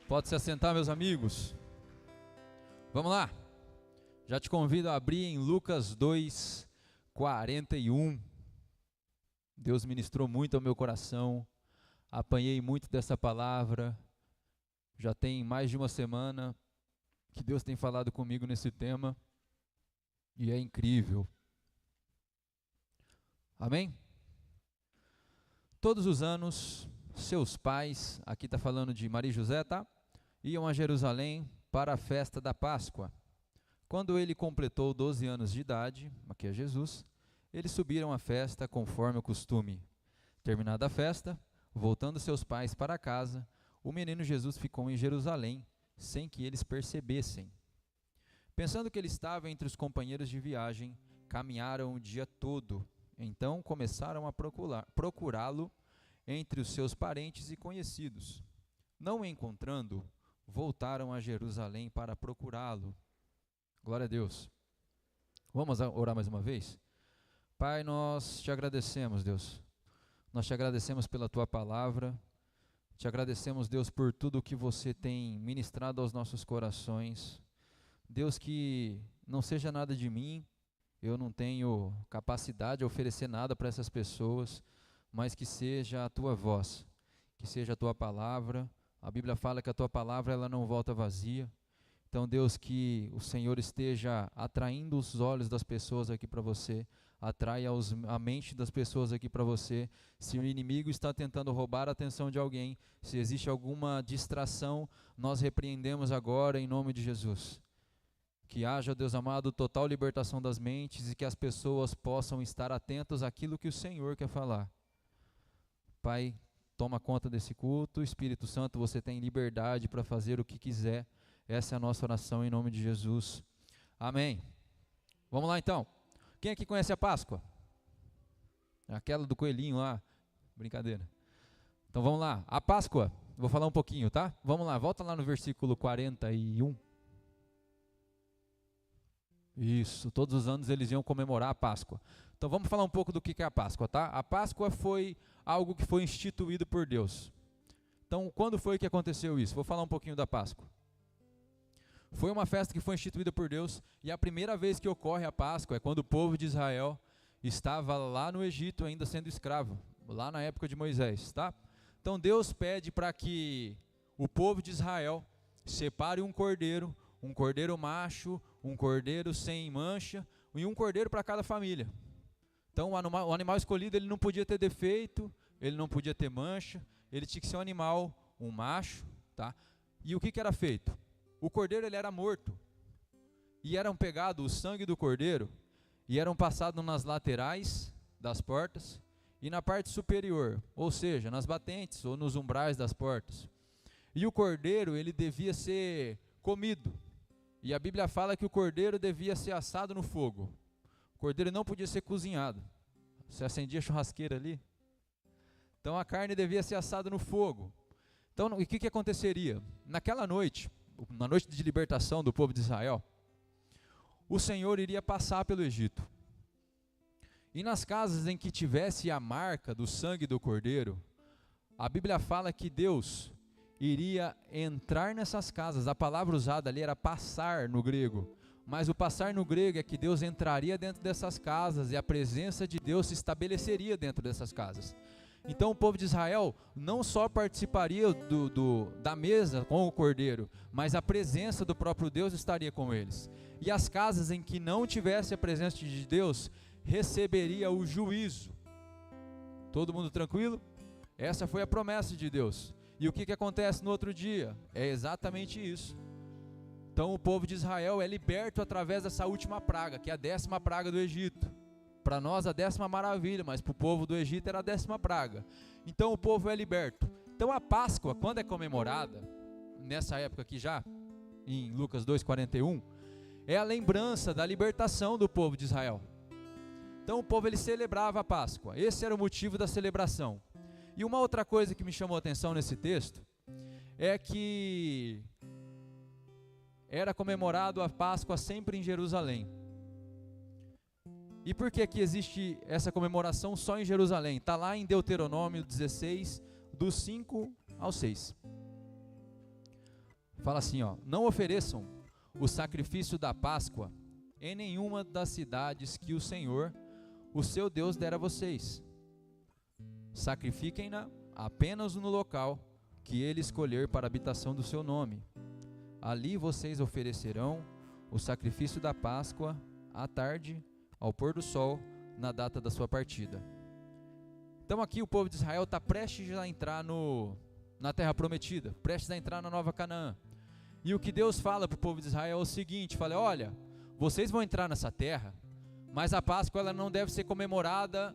Pode se assentar, meus amigos. Vamos lá. Já te convido a abrir em Lucas 2, 41. Deus ministrou muito ao meu coração. Apanhei muito dessa palavra. Já tem mais de uma semana que Deus tem falado comigo nesse tema. E é incrível. Amém? Todos os anos, seus pais, aqui está falando de Maria e José, tá? Iam a Jerusalém para a festa da Páscoa. Quando ele completou 12 anos de idade, aqui é Jesus, eles subiram à festa conforme o costume. Terminada a festa, voltando seus pais para casa, o menino Jesus ficou em Jerusalém, sem que eles percebessem. Pensando que ele estava entre os companheiros de viagem, caminharam o dia todo. Então começaram a procurá-lo entre os seus parentes e conhecidos. Não o encontrando, voltaram a Jerusalém para procurá-lo. Glória a Deus. Vamos orar mais uma vez? Pai, nós te agradecemos, Deus. Nós te agradecemos pela tua palavra. Te agradecemos, Deus, por tudo que você tem ministrado aos nossos corações. Deus, que não seja nada de mim, eu não tenho capacidade de oferecer nada para essas pessoas, mas que seja a tua voz, que seja a tua palavra. A Bíblia fala que a tua palavra ela não volta vazia. Então, Deus, que o Senhor esteja atraindo os olhos das pessoas aqui para você, atraia a mente das pessoas aqui para você. Se o inimigo está tentando roubar a atenção de alguém, se existe alguma distração, nós repreendemos agora em nome de Jesus. Que haja, Deus amado, total libertação das mentes e que as pessoas possam estar atentas àquilo que o Senhor quer falar. Pai, toma conta desse culto. Espírito Santo, você tem liberdade para fazer o que quiser. Essa é a nossa oração em nome de Jesus. Amém. Vamos lá então. Quem aqui conhece a Páscoa? Aquela do coelhinho lá. Brincadeira. Então vamos lá. A Páscoa, vou falar um pouquinho, tá? Vamos lá, volta lá no versículo 41. Isso, todos os anos eles iam comemorar a Páscoa. Então vamos falar um pouco do que é a Páscoa, tá? A Páscoa foi algo que foi instituído por Deus. Então, quando foi que aconteceu isso? Vou falar um pouquinho da Páscoa. Foi uma festa que foi instituída por Deus, e a primeira vez que ocorre a Páscoa é quando o povo de Israel estava lá no Egito ainda sendo escravo, lá na época de Moisés, tá? Então Deus pede para que o povo de Israel separe um cordeiro macho, um cordeiro sem mancha e um cordeiro para cada família. Então o animal escolhido ele não podia ter defeito, ele não podia ter mancha, ele tinha que ser um macho, tá? E o que era feito? O cordeiro ele era morto, e eram pegado o sangue do cordeiro, e eram passados nas laterais das portas, e na parte superior, ou seja, nas batentes ou nos umbrais das portas. E o cordeiro ele devia ser comido, e a Bíblia fala que o cordeiro devia ser assado no fogo. O cordeiro não podia ser cozinhado. Você acendia a churrasqueira ali? Então a carne devia ser assada no fogo. Então o que aconteceria? Naquela noite, na noite de libertação do povo de Israel, o Senhor iria passar pelo Egito. E nas casas em que tivesse a marca do sangue do cordeiro, a Bíblia fala que Deus iria entrar nessas casas. A palavra usada ali era passar no grego, mas o passar no grego é que Deus entraria dentro dessas casas e a presença de Deus se estabeleceria dentro dessas casas. Então o povo de Israel não só participaria da mesa com o cordeiro, mas a presença do próprio Deus estaria com eles. E as casas em que não tivesse a presença de Deus, receberia o juízo. Todo mundo tranquilo? Essa foi a promessa de Deus. E o que acontece no outro dia? É exatamente isso. Então o povo de Israel é liberto através dessa última praga, que é a 10ª praga do Egito. Para nós a 10ª maravilha, mas para o povo do Egito era a 10ª praga. Então o povo é liberto. Então a Páscoa, quando é comemorada, nessa época aqui já, em Lucas 2,41, é a lembrança da libertação do povo de Israel. Então o povo ele celebrava a Páscoa, esse era o motivo da celebração. E uma outra coisa que me chamou a atenção nesse texto, é que era comemorado a Páscoa sempre em Jerusalém. E por que que existe essa comemoração só em Jerusalém? Está lá em Deuteronômio 16, do 5 ao 6. Fala assim, ó: não ofereçam o sacrifício da Páscoa em nenhuma das cidades que o Senhor, o seu Deus, der a vocês. Sacrifiquem-na apenas no local que ele escolher para a habitação do seu nome. Ali vocês oferecerão o sacrifício da Páscoa à tarde, ao pôr do sol, na data da sua partida. Então aqui o povo de Israel está prestes a entrar na terra prometida, prestes a entrar na Nova Canaã. E o que Deus fala para o povo de Israel é o seguinte: fala, olha, vocês vão entrar nessa terra, mas a Páscoa ela não deve ser comemorada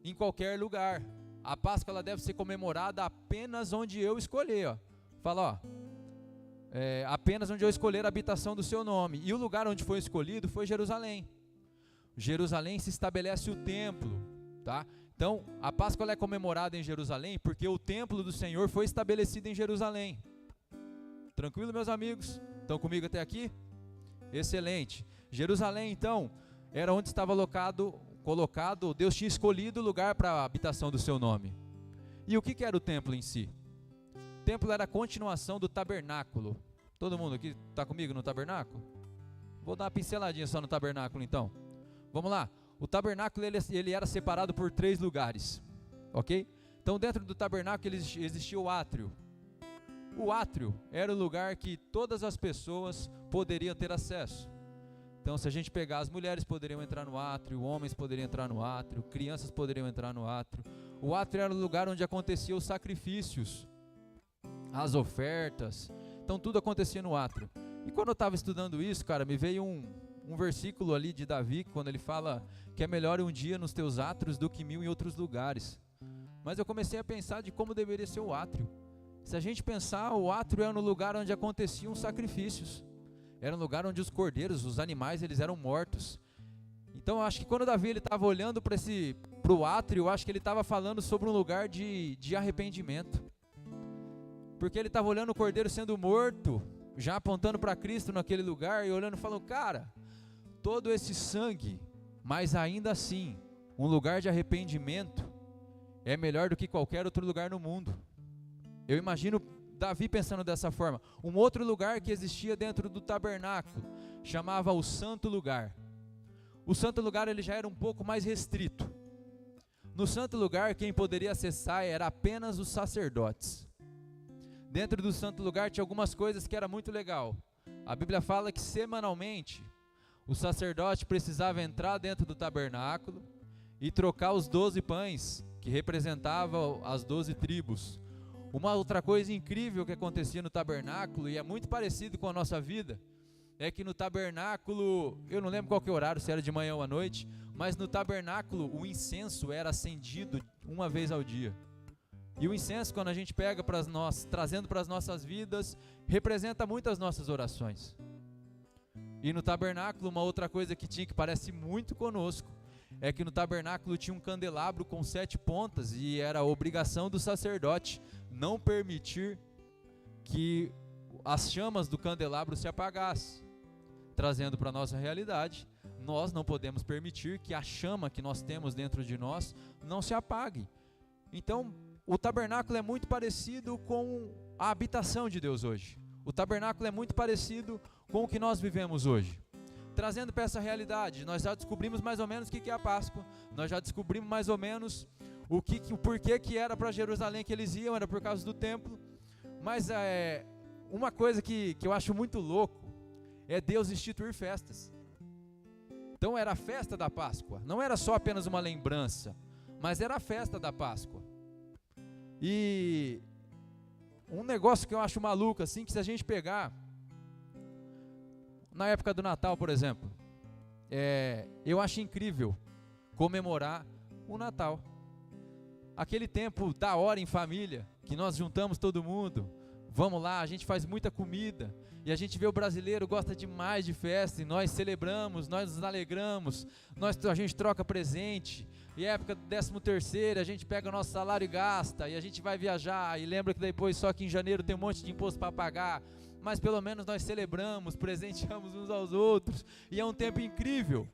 em qualquer lugar. A Páscoa ela deve ser comemorada apenas onde eu escolher. Ó. Fala, ó, apenas onde eu escolher a habitação do seu nome. E o lugar onde foi escolhido foi Jerusalém. Jerusalém se estabelece o templo, tá? Então, a Páscoa ela é comemorada em Jerusalém porque o templo do Senhor foi estabelecido em Jerusalém. Tranquilo, meus amigos? Estão comigo até aqui? Excelente. Jerusalém, então, era onde estava colocado, Deus tinha escolhido o lugar para a habitação do seu nome. E o que era o templo em si? O templo era a continuação do tabernáculo. Todo mundo aqui está comigo no tabernáculo? Vou dar uma pinceladinha só no tabernáculo então. Vamos lá. O tabernáculo ele era separado por 3 lugares, ok? Então dentro do tabernáculo existia o átrio. O átrio era o lugar que todas as pessoas poderiam ter acesso. Então se a gente pegar, as mulheres poderiam entrar no átrio, homens poderiam entrar no átrio, crianças poderiam entrar no átrio. O átrio era o lugar onde aconteciam os sacrifícios, as ofertas, então tudo acontecia no átrio. E quando eu estava estudando isso, cara, me veio um versículo ali de Davi, quando ele fala que é melhor um dia nos teus átrios do que 1000 em outros lugares. Mas eu comecei a pensar de como deveria ser o átrio. Se a gente pensar, o átrio era no lugar onde aconteciam os sacrifícios. Era um lugar onde os cordeiros, os animais, eles eram mortos. Então eu acho que quando Davi estava olhando para o átrio, eu acho que ele estava falando sobre um lugar de arrependimento. Porque ele estava olhando o cordeiro sendo morto, já apontando para Cristo naquele lugar, e olhando e falando, cara, todo esse sangue, mas ainda assim, um lugar de arrependimento é melhor do que qualquer outro lugar no mundo. Eu imagino Davi pensando dessa forma. Um outro lugar que existia dentro do tabernáculo, chamava o Santo Lugar. O Santo Lugar ele já era um pouco mais restrito. No Santo Lugar, quem poderia acessar era apenas os sacerdotes. Dentro do Santo Lugar tinha algumas coisas que era muito legal. A Bíblia fala que semanalmente o sacerdote precisava entrar dentro do tabernáculo e trocar os 12 pães que representavam as 12 tribos. Uma outra coisa incrível que acontecia no tabernáculo, e é muito parecido com a nossa vida, é que no tabernáculo, eu não lembro qual que é o horário, se era de manhã ou à noite, mas no tabernáculo o incenso era acendido uma vez ao dia. E o incenso, quando a gente pega trazendo para as nossas vidas, representa muitas nossas orações. E no tabernáculo, uma outra coisa que tinha, que parece muito conosco, é que no tabernáculo tinha um candelabro com 7 pontas, e era a obrigação do sacerdote não permitir que as chamas do candelabro se apagassem. Trazendo para a nossa realidade, nós não podemos permitir que a chama que nós temos dentro de nós não se apague. Então, o tabernáculo é muito parecido com a habitação de Deus hoje. O tabernáculo é muito parecido com o que nós vivemos hoje. Trazendo para essa realidade, nós já descobrimos mais ou menos o que é a Páscoa, nós já descobrimos mais ou menos o porquê que era para Jerusalém que eles iam, era por causa do templo. Mas uma coisa que eu acho muito louco é Deus instituir festas. Então era a festa da Páscoa, não era só apenas uma lembrança, mas era a festa da Páscoa. E um negócio que eu acho maluco, assim, que se a gente pegar na época do Natal, por exemplo, eu acho incrível comemorar o Natal. Aquele tempo da hora em família, que nós juntamos todo mundo, vamos lá, a gente faz muita comida, e a gente vê o brasileiro gosta demais de festa, e nós celebramos, nós nos alegramos, a gente troca presente, e época do 13º, a gente pega o nosso salário e gasta, e a gente vai viajar, e lembra que depois só que em janeiro tem um monte de imposto para pagar, mas pelo menos nós celebramos, presenteamos uns aos outros, e é um tempo incrível.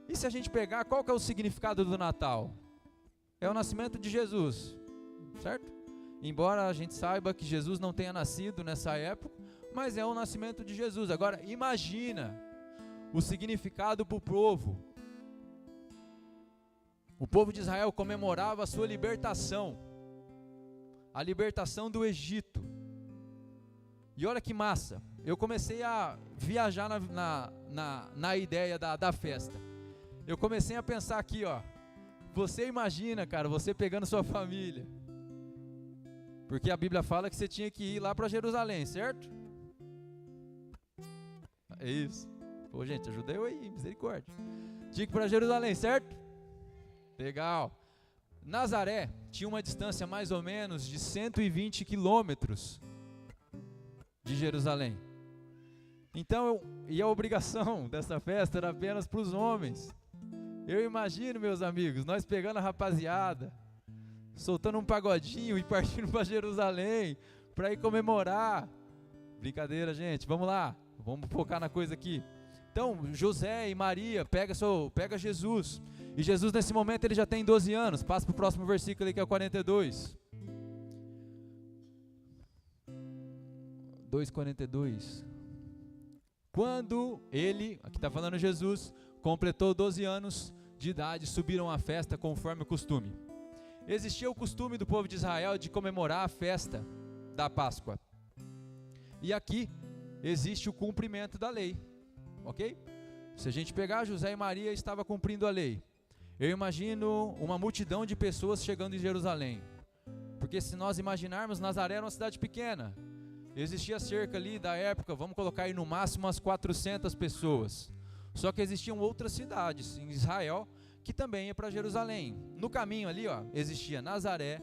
E se a gente pegar, qual que é o significado do Natal? É o nascimento de Jesus, certo? embora a gente saiba que Jesus não tenha nascido nessa época, mas é o nascimento de Jesus. Agora, imagina o significado para o povo. O povo de Israel comemorava a sua libertação, a libertação do Egito. E olha que massa, eu comecei a viajar na ideia da festa. Eu comecei a pensar aqui, ó, você imagina, cara, você pegando sua família, porque a Bíblia fala que você tinha que ir lá para Jerusalém, certo? É isso. Pô, gente, ajuda eu aí, misericórdia. Tinha que ir para Jerusalém, certo? Legal. Nazaré tinha uma distância mais ou menos de 120 quilômetros de Jerusalém. Então, e a obrigação dessa festa era apenas para os homens. Eu imagino, meus amigos, nós pegando a rapaziada, soltando um pagodinho e partindo para Jerusalém, para ir comemorar. Brincadeira, gente, vamos lá, vamos focar na coisa aqui. Então, José e Maria, pega Jesus. E Jesus nesse momento ele já tem 12 anos. Passa para o próximo versículo aí que é o 42. 2:42. Quando ele, aqui está falando Jesus, completou 12 anos de idade, subiram à festa conforme o costume. Existia o costume do povo de Israel de comemorar a festa da Páscoa. E aqui existe o cumprimento da lei, ok? Se a gente pegar, José e Maria estava cumprindo a lei. Eu imagino uma multidão de pessoas chegando em Jerusalém. Porque se nós imaginarmos, Nazaré era uma cidade pequena. Existia cerca ali da época, vamos colocar aí no máximo umas 400 pessoas. Só que existiam outras cidades em Israel que também ia para Jerusalém. No caminho ali, ó, existia Nazaré,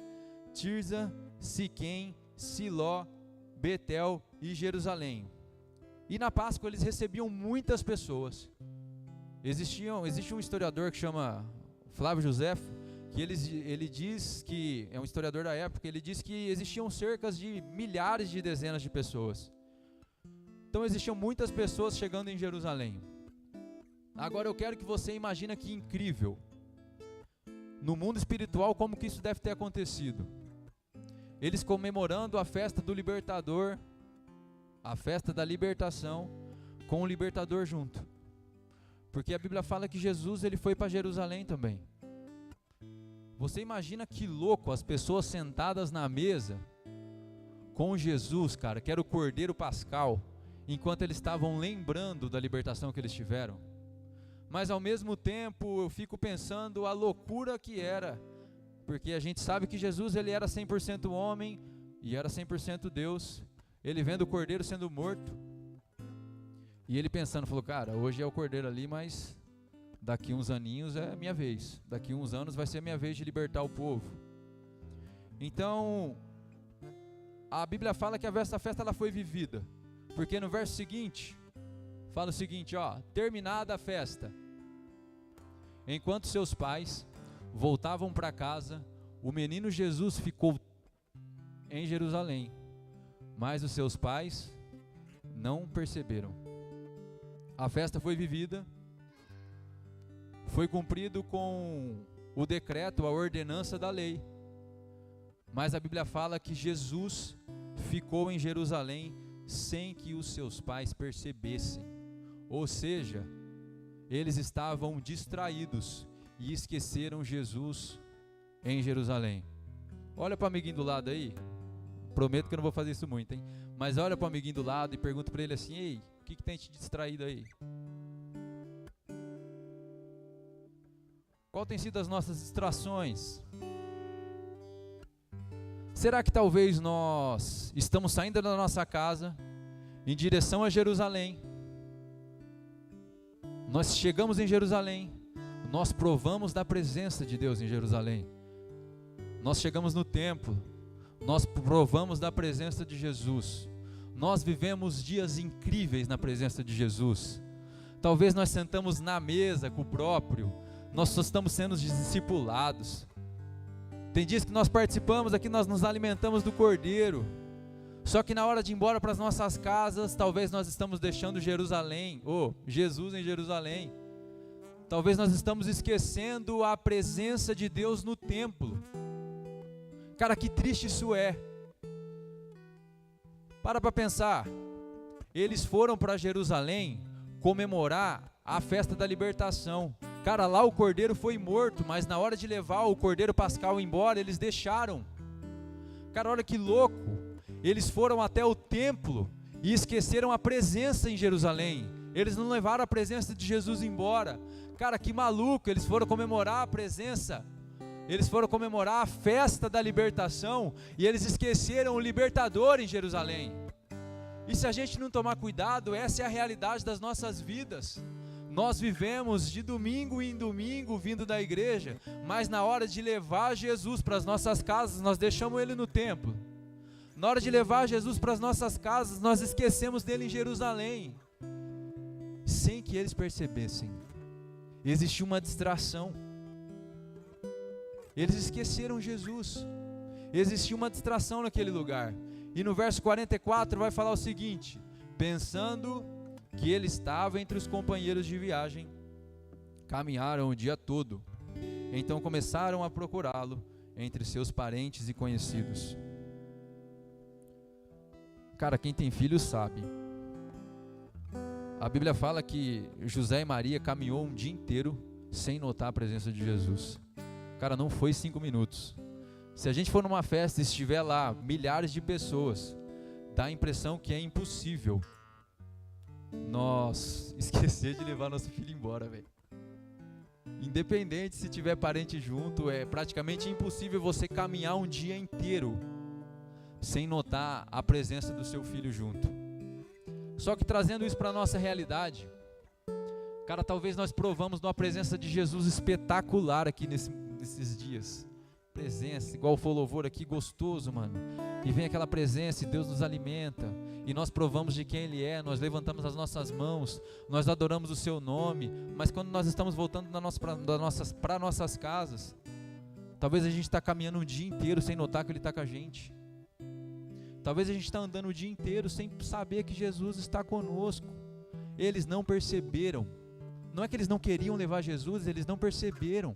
Tirza, Siquém, Siló, Betel e Jerusalém. E na Páscoa eles recebiam muitas pessoas. Existe um historiador que chama Flávio Joséfo, que ele diz que, é um historiador da época, ele diz que existiam cerca de milhares de dezenas de pessoas. Então existiam muitas pessoas chegando em Jerusalém. Agora eu quero que você imagine que incrível, no mundo espiritual, como que isso deve ter acontecido. Eles comemorando a festa do libertador, a festa da libertação, com o libertador junto. Porque a Bíblia fala que Jesus ele foi para Jerusalém também. Você imagina que louco as pessoas sentadas na mesa com Jesus, cara, que era o Cordeiro Pascal, enquanto eles estavam lembrando da libertação que eles tiveram. Mas ao mesmo tempo eu fico pensando a loucura que era, porque a gente sabe que Jesus ele era 100% homem e era 100% Deus. Ele vendo o Cordeiro sendo morto e ele pensando, falou, cara, hoje é o Cordeiro ali, mas daqui uns aninhos é a minha vez, daqui uns anos vai ser a minha vez de libertar o povo. Então a Bíblia fala que essa festa ela foi vivida, porque no verso seguinte fala o seguinte, ó, terminada a festa, enquanto seus pais voltavam para casa, o menino Jesus ficou em Jerusalém, mas os seus pais não perceberam. A festa foi vivida, foi cumprido com o decreto, a ordenança da lei, mas a Bíblia fala que Jesus ficou em Jerusalém sem que os seus pais percebessem, ou seja, eles estavam distraídos e esqueceram Jesus em Jerusalém. Olha para o amiguinho do lado aí, prometo que eu não vou fazer isso muito, hein? Mas olha para o amiguinho do lado e pergunta para ele assim, ei, o que tem te distraído aí? Qual tem sido as nossas distrações? Será que talvez nós estamos saindo da nossa casa em direção a Jerusalém? Nós chegamos em Jerusalém, nós provamos da presença de Deus em Jerusalém. Nós chegamos no templo, nós provamos da presença de Jesus. Nós vivemos dias incríveis na presença de Jesus. Talvez nós sentamos na mesa com o próprio, nós só estamos sendo discipulados. Tem dias que nós participamos aqui, nós nos alimentamos do Cordeiro. Só que na hora de ir embora para as nossas casas, talvez nós estamos deixando Jerusalém, Jesus em Jerusalém. Talvez nós estamos esquecendo a presença de Deus no templo. Cara, que triste isso é. Para pensar. Eles foram para Jerusalém comemorar a festa da libertação. Cara, lá o cordeiro foi morto, mas na hora de levar o cordeiro pascal embora, eles deixaram. Cara, olha que louco. Eles foram até o templo e esqueceram a presença em Jerusalém. Eles não levaram a presença de Jesus embora. Cara, que maluco. Eles foram comemorar a presença. Eles foram comemorar a festa da libertação e eles esqueceram o libertador em Jerusalém. E se a gente não tomar cuidado, essa é a realidade das nossas vidas. Nós vivemos de domingo em domingo vindo da igreja, mas na hora de levar Jesus para as nossas casas, nós deixamos Ele no templo. Na hora de levar Jesus para as nossas casas, nós esquecemos dele em Jerusalém, sem que eles percebessem. Existia uma distração. Eles esqueceram Jesus. Existia uma distração naquele lugar. E no verso 44 vai falar o seguinte: pensando que ele estava entre os companheiros de viagem, caminharam o dia todo. Então começaram a procurá-lo entre seus parentes e conhecidos. Cara, quem tem filho sabe. A Bíblia fala que José e Maria caminhou um dia inteiro sem notar a presença de Jesus. Cara, não foi 5 minutos. Se a gente for numa festa e estiver lá milhares de pessoas, dá a impressão que é impossível nós esquecer de levar nosso filho embora, velho. Independente se tiver parente junto, é praticamente impossível você caminhar um dia inteiro sem notar a presença do seu filho junto. Só que trazendo isso para a nossa realidade, cara, talvez nós provamos de uma presença de Jesus espetacular aqui nesses dias. Presença, igual foi o louvor aqui, gostoso, mano. E vem aquela presença e Deus nos alimenta. E nós provamos de quem Ele é, nós levantamos as nossas mãos, nós adoramos o Seu nome. Mas quando nós estamos voltando para nossas casas, talvez a gente está caminhando um dia inteiro sem notar que Ele está com a gente. Talvez a gente está andando o dia inteiro sem saber que Jesus está conosco. Eles não perceberam. Não é que eles não queriam levar Jesus, eles não perceberam.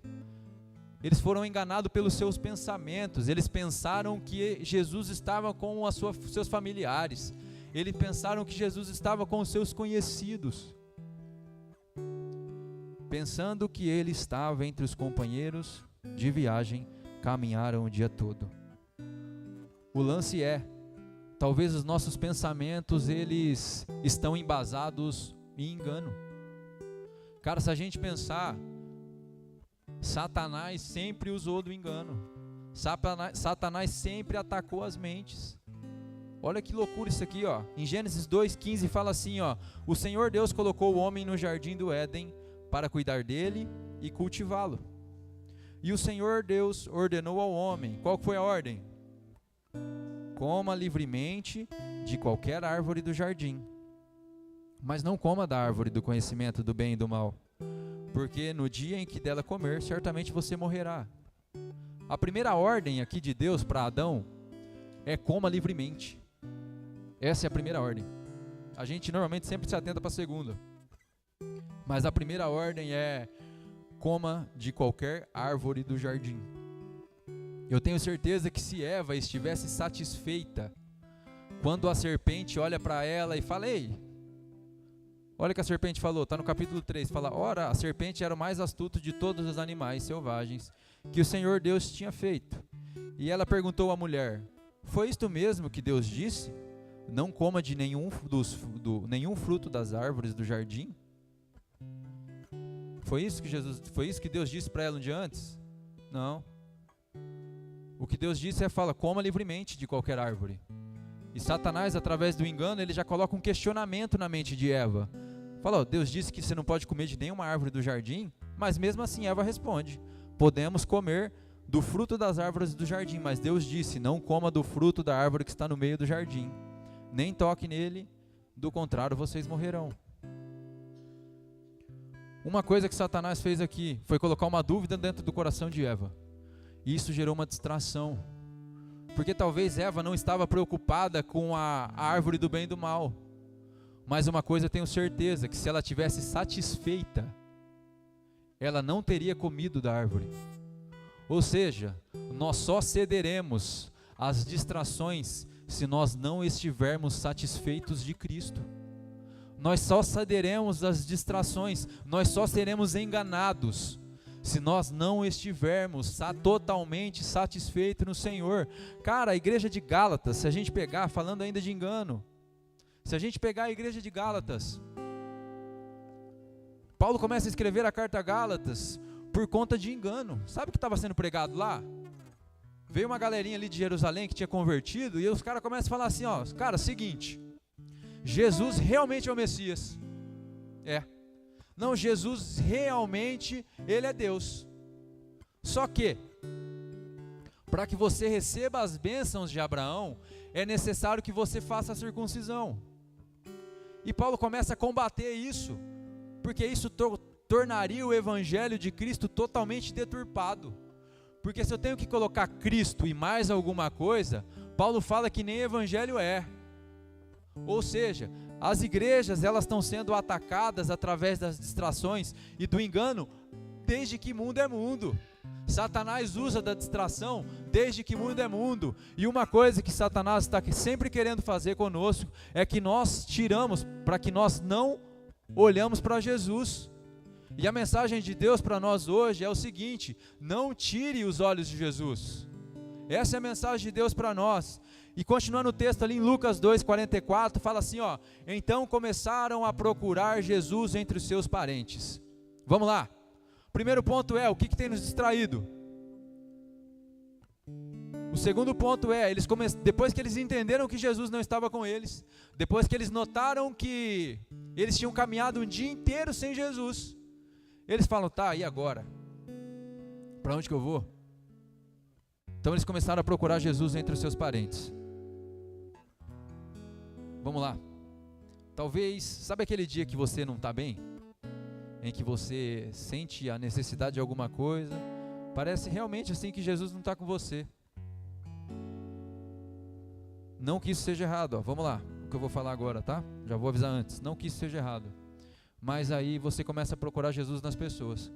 Eles foram enganados pelos seus pensamentos. Eles pensaram que Jesus estava com seus familiares. Eles pensaram que Jesus estava com os seus conhecidos. Pensando que Ele estava entre os companheiros de viagem, caminharam o dia todo. O lance é, talvez os nossos pensamentos, eles estão embasados em engano. Cara, se a gente pensar, Satanás sempre usou do engano. Satanás sempre atacou as mentes. Olha que loucura isso aqui, ó. Em Gênesis 2:15 fala assim, ó: o Senhor Deus colocou o homem no jardim do Éden para cuidar dele e cultivá-lo. E o Senhor Deus ordenou ao homem, qual foi a ordem? Coma livremente de qualquer árvore do jardim, mas não coma da árvore do conhecimento do bem e do mal, porque no dia em que dela comer, certamente você morrerá. A primeira ordem aqui de Deus para Adão é coma livremente. Essa é a primeira ordem. A gente normalmente sempre se atenta para a segunda, mas a primeira ordem é coma de qualquer árvore do jardim. Eu tenho certeza que se Eva estivesse satisfeita quando a serpente olha para ela e fala: ei, olha o que a serpente falou, está no capítulo 3, fala: ora, a serpente era o mais astuto de todos os animais selvagens que o Senhor Deus tinha feito. E ela perguntou à mulher: foi isto mesmo que Deus disse? Não coma de nenhum fruto das árvores do jardim? Foi isso que Deus disse para ela um dia antes? Não. O que Deus disse fala: coma livremente de qualquer árvore. E Satanás, através do engano, ele já coloca um questionamento na mente de Eva. Fala: Deus disse que você não pode comer de nenhuma árvore do jardim, mas mesmo assim Eva responde: podemos comer do fruto das árvores do jardim, mas Deus disse: não coma do fruto da árvore que está no meio do jardim, nem toque nele, do contrário vocês morrerão. Uma coisa que Satanás fez aqui foi colocar uma dúvida dentro do coração de Eva. E isso gerou uma distração, porque talvez Eva não estava preocupada com a árvore do bem e do mal, mas uma coisa eu tenho certeza, que se ela tivesse satisfeita, ela não teria comido da árvore. Ou seja, nós só cederemos às distrações se nós não estivermos satisfeitos de Cristo. Nós só cederemos às distrações, nós só seremos enganados se nós não estivermos totalmente satisfeitos no Senhor. Cara, a igreja de Gálatas, se a gente pegar, falando ainda de engano, se a gente pegar a igreja de Gálatas, Paulo começa a escrever a carta a Gálatas por conta de engano. Sabe o que estava sendo pregado lá? Veio uma galerinha ali de Jerusalém que tinha convertido, e os caras começam a falar assim, ó, cara, seguinte, Jesus realmente é o Messias. Não, Jesus realmente, Ele é Deus. Só que, para que você receba as bênçãos de Abraão, é necessário que você faça a circuncisão. E Paulo começa a combater isso, porque isso tornaria o evangelho de Cristo totalmente deturpado. Porque se eu tenho que colocar Cristo e mais alguma coisa, Paulo fala que nem evangelho é. Ou seja, as igrejas, elas estão sendo atacadas através das distrações e do engano, desde que mundo é mundo. Satanás usa da distração desde que mundo é mundo. E uma coisa que Satanás está sempre querendo fazer conosco é que nós tiramos, para que nós não olhamos para Jesus. E a mensagem de Deus para nós hoje é o seguinte: não tire os olhos de Jesus. Essa é a mensagem de Deus para nós. E continuando o texto ali em Lucas 2,44, fala assim, ó: então começaram a procurar Jesus entre os seus parentes. Vamos lá. Primeiro ponto é, o que tem nos distraído? O segundo ponto é, depois que eles entenderam que Jesus não estava com eles, depois que eles notaram que eles tinham caminhado um dia inteiro sem Jesus, eles falam, tá, e agora? Para onde que eu vou? Então eles começaram a procurar Jesus entre os seus parentes. Vamos lá. Talvez, sabe aquele dia que você não está bem? Em que você sente a necessidade de alguma coisa, parece realmente assim que Jesus não está com você. Não que isso seja errado, ó. Vamos lá, o que eu vou falar agora, tá? Já vou avisar antes, não que isso seja errado. Mas aí você começa a procurar Jesus nas pessoas.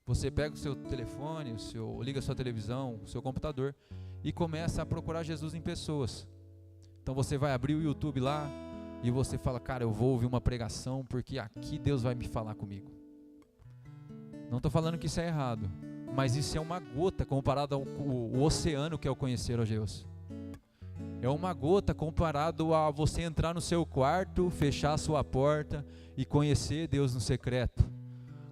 Você pega o seu telefone, liga a sua televisão, o seu computador e começa a procurar Jesus em pessoas. Então você vai abrir o YouTube lá e você fala, cara, eu vou ouvir uma pregação porque aqui Deus vai me falar comigo. Não estou falando que isso é errado, mas isso é uma gota comparado ao oceano que é o conhecer a Deus. É uma gota comparado a você entrar no seu quarto, fechar a sua porta e conhecer Deus no secreto.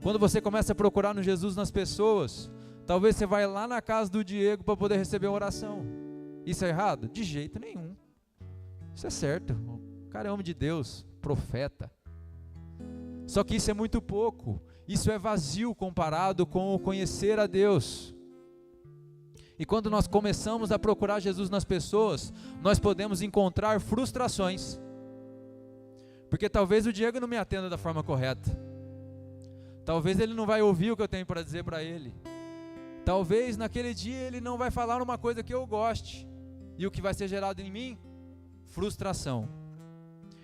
Quando você começa a procurar no Jesus nas pessoas, talvez você vai lá na casa do Diego para poder receber uma oração. Isso é errado? De jeito nenhum. Isso é certo. O cara é homem de Deus, profeta. Só que isso é muito pouco. Isso é vazio comparado com o conhecer a Deus. E quando nós começamos a procurar Jesus nas pessoas, nós podemos encontrar frustrações. Porque talvez o Diego não me atenda da forma correta. Talvez ele não vai ouvir o que eu tenho para dizer para ele. Talvez naquele dia ele não vai falar uma coisa que eu goste. E o que vai ser gerado em mim? Frustração.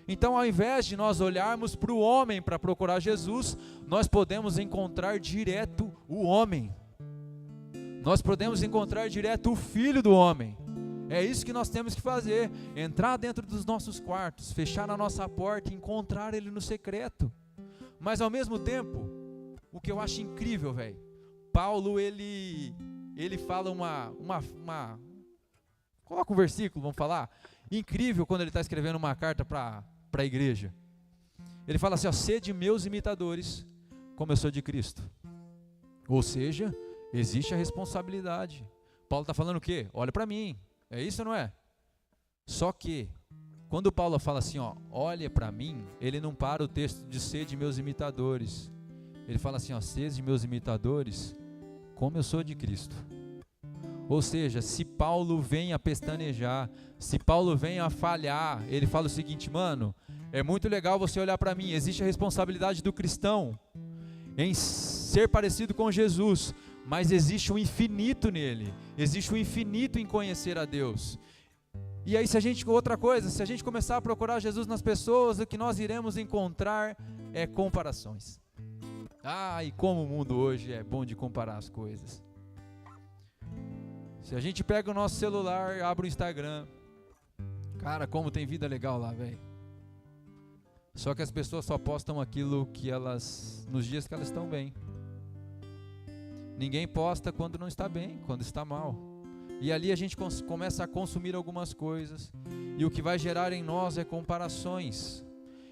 Então, ao invés de nós olharmos para o homem para procurar Jesus, nós podemos encontrar direto o homem. Nós podemos encontrar direto o Filho do homem. É isso que nós temos que fazer. Entrar dentro dos nossos quartos, fechar a nossa porta e encontrar Ele no secreto. Mas ao mesmo tempo, o que eu acho incrível, velho, Paulo, ele fala coloca um versículo, vamos falar, incrível quando ele está escrevendo uma carta para a igreja. Ele fala assim, ó, sede meus imitadores, como eu sou de Cristo. Ou seja, existe a responsabilidade. Paulo está falando o quê? Olha para mim, é isso ou não é? Só que, quando Paulo fala assim, ó, olha para mim, ele não para o texto de sede meus imitadores. Ele fala assim, ó, sede meus imitadores, como eu sou de Cristo. Ou seja, se Paulo vem a pestanejar, se Paulo vem a falhar, ele fala o seguinte, mano, é muito legal você olhar para mim, existe a responsabilidade do cristão em ser parecido com Jesus, mas existe um infinito nele, existe um infinito em conhecer a Deus. E aí se a gente começar a procurar Jesus nas pessoas, o que nós iremos encontrar é comparações. E como o mundo hoje é bom de comparar as coisas. Se a gente pega o nosso celular, abre o Instagram, cara, como tem vida legal lá, velho. Só que as pessoas só postam aquilo que elas, nos dias que elas estão bem. Ninguém posta quando não está bem, quando está mal. E ali a gente começa a consumir algumas coisas, e o que vai gerar em nós é comparações.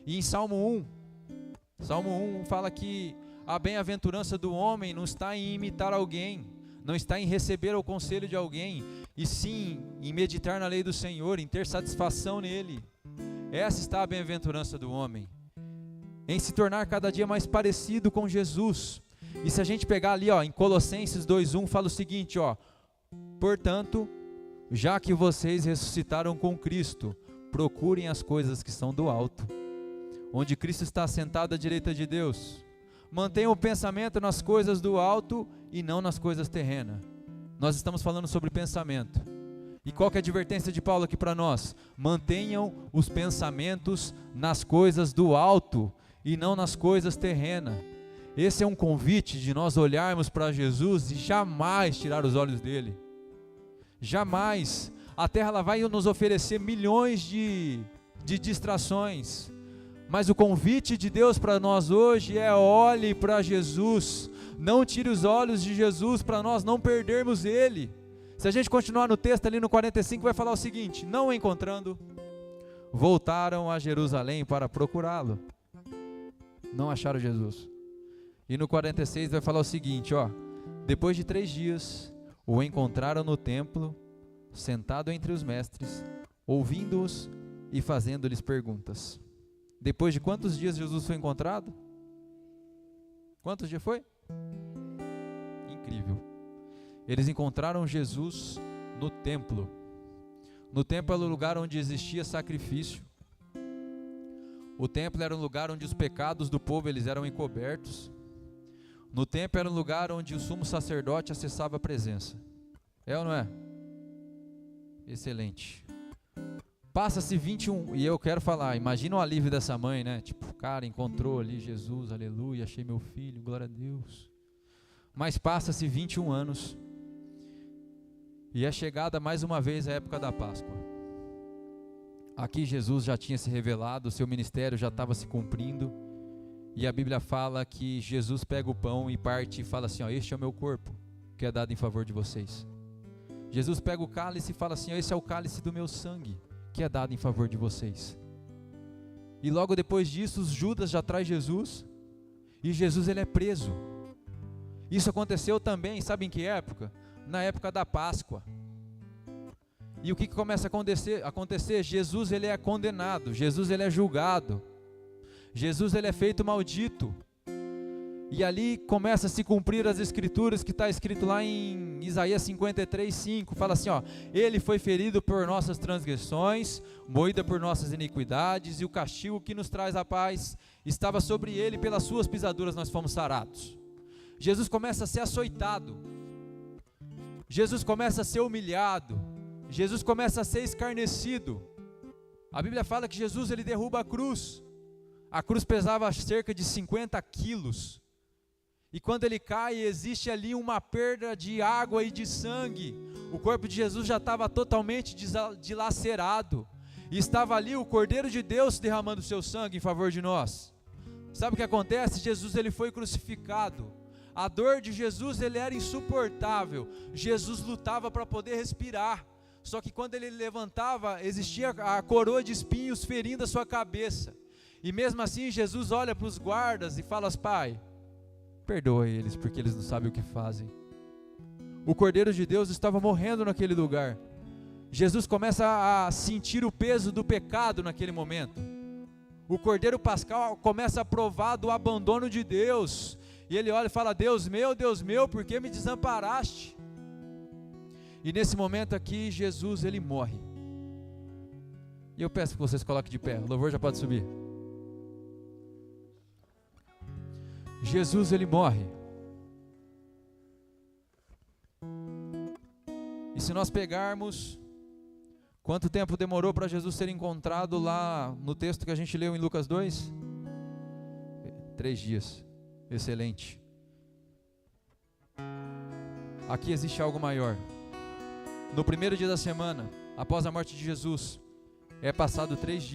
E em Salmo 1 fala que a bem-aventurança do homem não está em imitar alguém, não está em receber o conselho de alguém, e sim em meditar na lei do Senhor, em ter satisfação nele. Essa está a bem-aventurança do homem, em se tornar cada dia mais parecido com Jesus. E se a gente pegar ali, em Colossenses 2:1, fala o seguinte, portanto, já que vocês ressuscitaram com Cristo, procurem as coisas que são do alto, onde Cristo está assentado à direita de Deus. Mantenham o pensamento nas coisas do alto e não nas coisas terrenas. Nós estamos falando sobre pensamento. E qual que é a advertência de Paulo aqui para nós? Mantenham os pensamentos nas coisas do alto e não nas coisas terrenas. Esse é um convite de nós olharmos para Jesus e jamais tirar os olhos dele. Jamais. A terra ela vai nos oferecer milhões de distrações. Mas o convite de Deus para nós hoje é: olhe para Jesus, não tire os olhos de Jesus para nós não perdermos Ele. Se a gente continuar no texto ali no 45 vai falar o seguinte: não o encontrando, voltaram a Jerusalém para procurá-lo, não acharam Jesus. E no 46 vai falar o seguinte, depois de 3 dias, o encontraram no templo, sentado entre os mestres, ouvindo-os e fazendo-lhes perguntas. Depois de quantos dias Jesus foi encontrado? Quantos dias foi? Incrível. Eles encontraram Jesus no templo. No templo era o lugar onde existia sacrifício. O templo era um lugar onde os pecados do povo eles eram encobertos. No templo era um lugar onde o sumo sacerdote acessava a presença. É ou não é? Excelente. Passa-se 21, e eu quero falar, imagina o alívio dessa mãe, né? Tipo, cara, encontrou ali Jesus, aleluia, achei meu filho, glória a Deus. Mas passa-se 21 anos, e é chegada mais uma vez a época da Páscoa. Aqui Jesus já tinha se revelado, o seu ministério já estava se cumprindo, e a Bíblia fala que Jesus pega o pão e parte e fala assim, este é o meu corpo, que é dado em favor de vocês. Jesus pega o cálice e fala assim, esse é o cálice do meu sangue, que é dado em favor de vocês. E logo depois disso, os Judas já traz Jesus, e Jesus ele é preso. Isso aconteceu também, sabe em que época? Na época da Páscoa. E o que começa a acontecer? Jesus ele é condenado, Jesus ele é julgado, Jesus ele é feito maldito. E ali começa a se cumprir as escrituras que está escrito lá em Isaías 53:5, fala assim, ele foi ferido por nossas transgressões, moído por nossas iniquidades, e o castigo que nos traz a paz estava sobre ele, pelas suas pisaduras nós fomos sarados. Jesus começa a ser açoitado, Jesus começa a ser humilhado, Jesus começa a ser escarnecido. A Bíblia fala que Jesus ele derruba a cruz pesava cerca de 50 quilos, e quando ele cai, existe ali uma perda de água e de sangue. O corpo de Jesus já estava totalmente dilacerado, e estava ali o Cordeiro de Deus derramando seu sangue em favor de nós. Sabe o que acontece? Jesus ele foi crucificado. A dor de Jesus ele era insuportável. Jesus lutava para poder respirar. Só que quando ele levantava, existia a coroa de espinhos ferindo a sua cabeça. E mesmo assim Jesus olha para os guardas e fala: Pai, perdoa eles, porque eles não sabem o que fazem. O Cordeiro de Deus estava morrendo naquele lugar. Jesus começa a sentir o peso do pecado naquele momento. O Cordeiro Pascal começa a provar do abandono de Deus. E ele olha e fala: Deus meu, por que me desamparaste? E nesse momento aqui, Jesus ele morre. E eu peço que vocês coloquem de pé, o louvor já pode subir. Jesus ele morre. E se nós pegarmos quanto tempo demorou para Jesus ser encontrado lá no texto que a gente leu em Lucas 2? 3 dias. Excelente. Aqui existe algo maior. No primeiro dia da semana, após a morte de Jesus, é passado 3 dias.